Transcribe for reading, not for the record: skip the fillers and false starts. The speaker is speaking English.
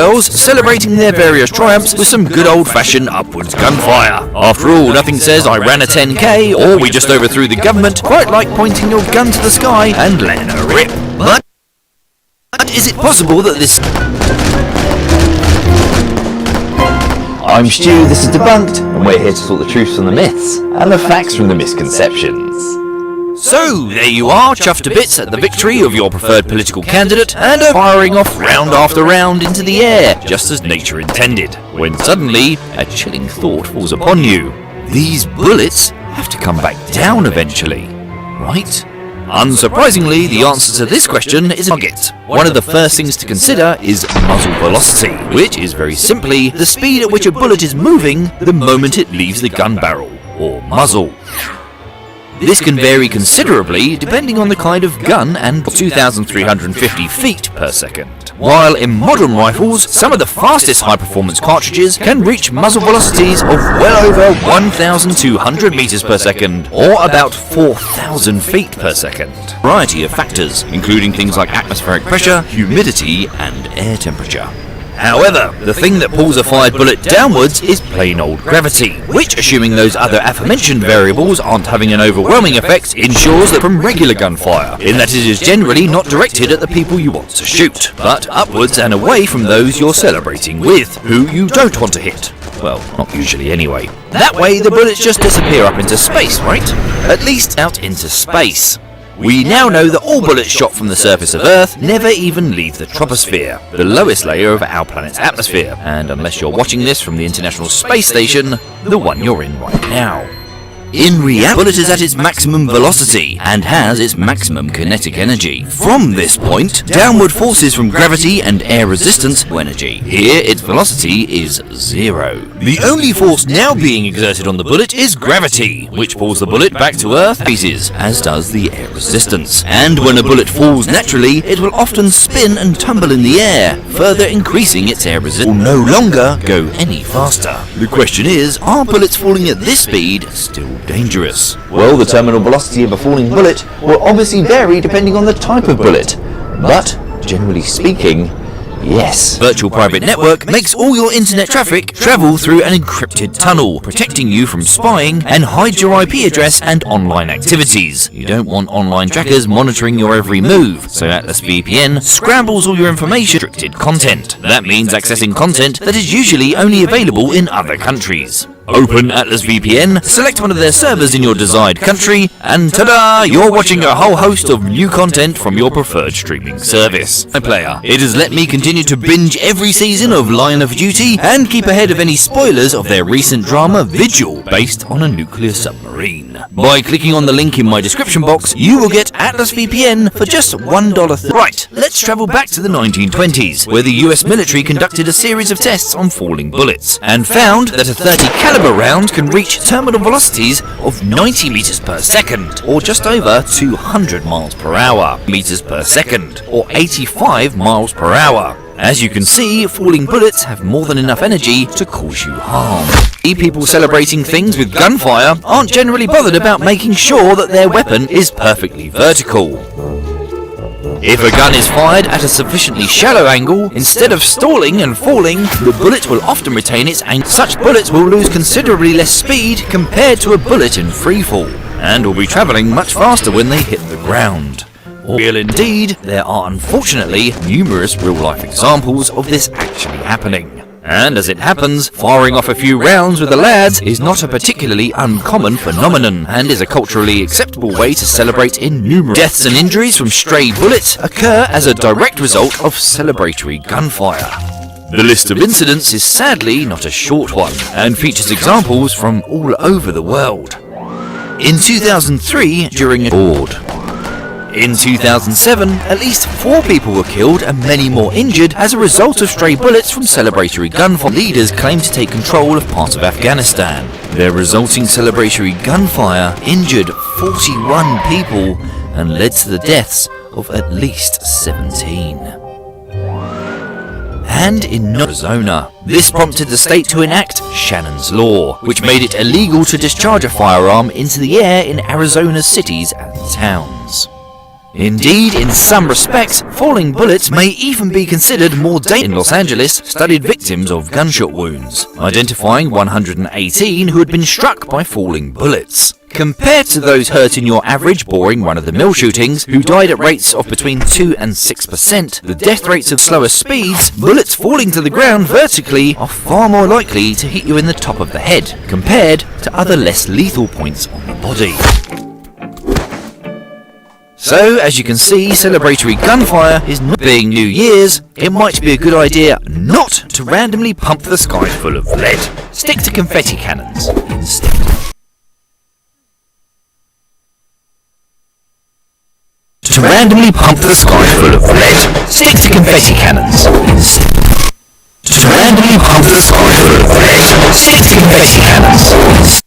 girls celebrating their various triumphs with some good old-fashioned upwards gunfire. After all, nothing says I ran a 10k or we just overthrew the government quite like pointing your gun to the sky and letting her rip. But is it possible that this... I'm Stu, this is Debunked, and we're here to sort the truths from the myths, and the facts from the misconceptions. So, there you are, chuffed to bits at the victory of your preferred political candidate, and are firing off round after round into the air, just as nature intended, when suddenly, a chilling thought falls upon you. These bullets have to come back down eventually, right? Unsurprisingly, the answer to this question is target. One of the first things to consider is muzzle velocity, which is very simply the speed at which a bullet is moving the moment it leaves the gun barrel, or muzzle. This can vary considerably depending on the kind of gun and 2,350 feet per second. While in modern rifles, some of the fastest high-performance cartridges can reach muzzle velocities of well over 1,200 meters per second, or about 4,000 feet per second. A variety of factors, including things like atmospheric pressure, humidity, and air temperature. However, the thing that pulls a fired bullet downwards is plain old gravity, which, assuming those other aforementioned variables aren't having an overwhelming effect, ensures that from regular gunfire, in that it is generally not directed at the people you want to shoot, but upwards and away from those you're celebrating with, who you don't want to hit. Well, not usually anyway. That way the bullets just disappear up into space, right? At least out into space. We now know that all bullets shot from the surface of Earth never even leave the troposphere, the lowest layer of our planet's atmosphere, and unless you're watching this from the International Space Station, the one you're in right now. In reality, the bullet is at its maximum velocity and has its maximum kinetic energy. From this point, downward forces from gravity and air resistance energy. Here, its velocity is 0. The only force now being exerted on the bullet is gravity, which pulls the bullet back to Earth phases, as does the air resistance. And when a bullet falls naturally, it will often spin and tumble in the air, further increasing its air resistance. Will no longer go any faster. The question is, are bullets falling at this speed still dangerous? Well, the terminal velocity of a falling bullet will obviously vary depending on the type of bullet, but generally speaking, yes. Virtual Private Network makes all your internet traffic travel through an encrypted tunnel, protecting you from spying and hides your IP address and online activities. You don't want online trackers monitoring your every move, so Atlas VPN scrambles all your information restricted content. That means accessing content that is usually only available in other countries. Open Atlas VPN, select one of their servers in your desired country, and ta-da! You're watching a whole host of new content from your preferred streaming service. My player, it has let me continue to binge every season of Line of Duty and keep ahead of any spoilers of their recent drama Vigil, based on a nuclear submarine. By clicking on the link in my description box, you will get Atlas VPN for just $1. Right, let's travel back to the 1920s, where the US military conducted a series of tests on falling bullets, and found that a 30 caliber round can reach terminal velocities of 90 meters per second, or just over 200 miles per hour, meters per second, or 85 miles per hour. As you can see, falling bullets have more than enough energy to cause you harm. People celebrating things with gunfire aren't generally bothered about making sure that their weapon is perfectly vertical. If a gun is fired at a sufficiently shallow angle, instead of stalling and falling, the bullet will often retain its angle. Such bullets will lose considerably less speed compared to a bullet in freefall, and will be travelling much faster when they hit the ground. Well, indeed, there are unfortunately numerous real-life examples of this actually happening. And as it happens, firing off a few rounds with the lads is not a particularly uncommon phenomenon, and is a culturally acceptable way to celebrate in numerous deaths and injuries from stray bullets occur as a direct result of celebratory gunfire. The list of incidents is sadly not a short one, and features examples from all over the world. In 2003, during a board. In 2007, at least 4 people were killed and many more injured as a result of stray bullets from celebratory gunfire. Leaders claimed to take control of parts of Afghanistan. Their resulting celebratory gunfire injured 41 people and led to the deaths of at least 17. And in Arizona, this prompted the state to enact Shannon's Law, which made it illegal to discharge a firearm into the air in Arizona's cities and towns. Indeed, in some respects, falling bullets may even be considered more dangerous. In Los Angeles, studied victims of gunshot wounds, identifying 118 who had been struck by falling bullets. Compared to those hurt in your average boring run-of-the-mill shootings, who died at rates of between 2 and 6%, the death rates of slower speeds, bullets falling to the ground vertically are far more likely to hit you in the top of the head, compared to other less lethal points on the body. So, as you can see, celebratory gunfire is not being New Year's. It might be a good idea not to randomly pump the sky full of lead. Stick to confetti cannons instead. To randomly pump the sky full of lead. Stick to confetti cannons instead. To randomly pump the sky full of lead. Stick to confetti cannons instead.